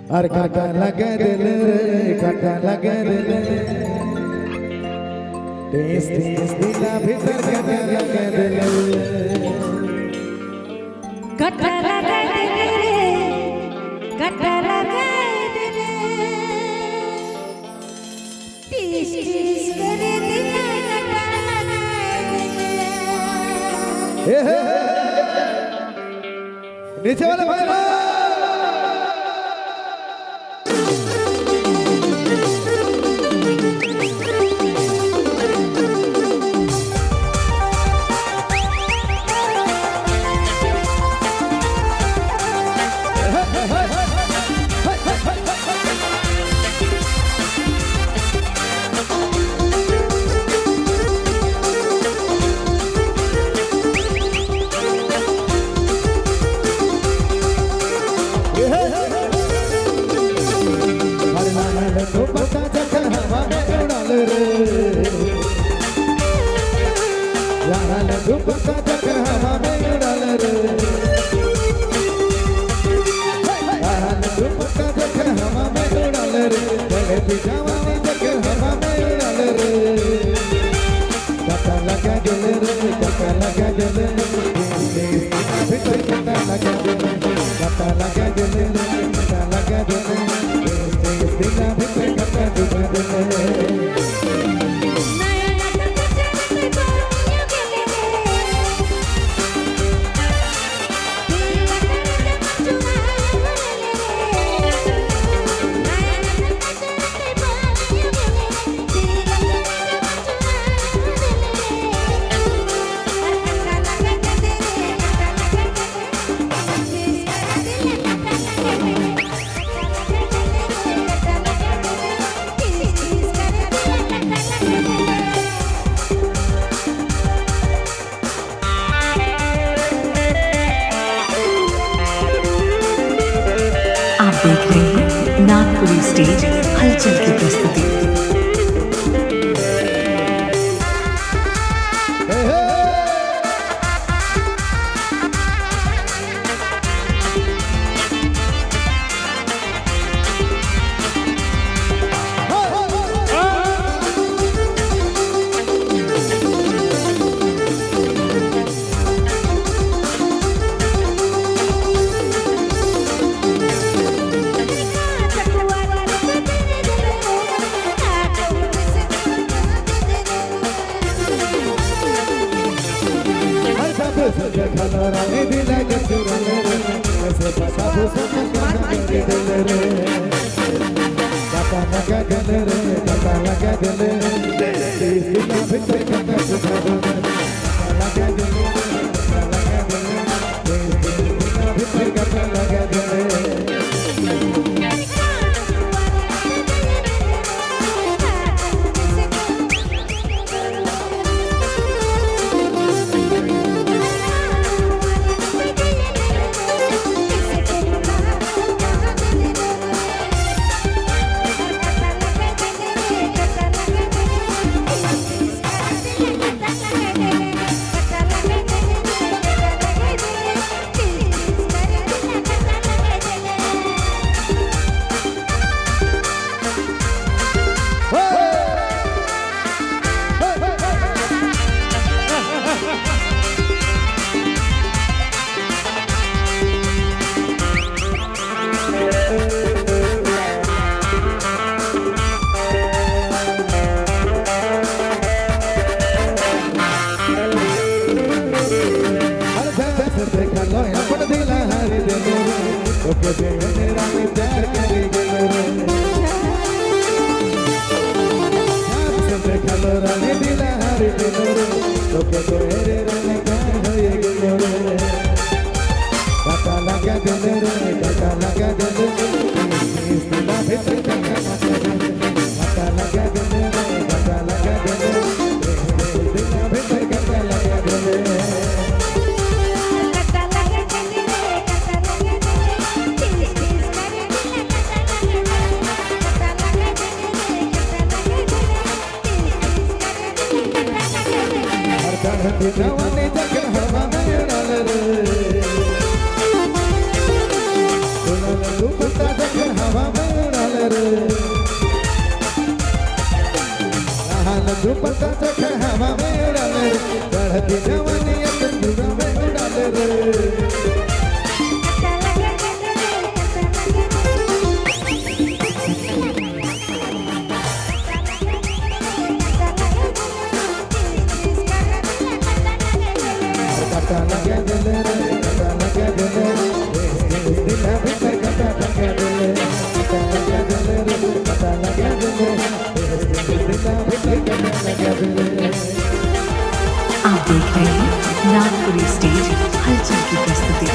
और काटा लगे दिल रे काटा लगे दिल टेस्ट टेस्ट दिला भीतर काटा लगे दिल काटा लगे दिल रे काटा लगे दिल टेस्ट टेस्ट करे दिला काटा लगे दिल नीचे वाले भाई देख रहे हैं नागपुरी स्टेज हलचल की प्रस्तुति। हवा चढ़ती जवानी तंदूरा में डाले रे कटा लगे दिल रे कटा लगे दिल दिला भीतर कटा लगे दिल कटा लगे दिल रे कटा लगे दिल दिला भीतर कटा लगे दिल आप देख रहे हैं नागपुरी स्टेज हलचल की प्रस्तुति।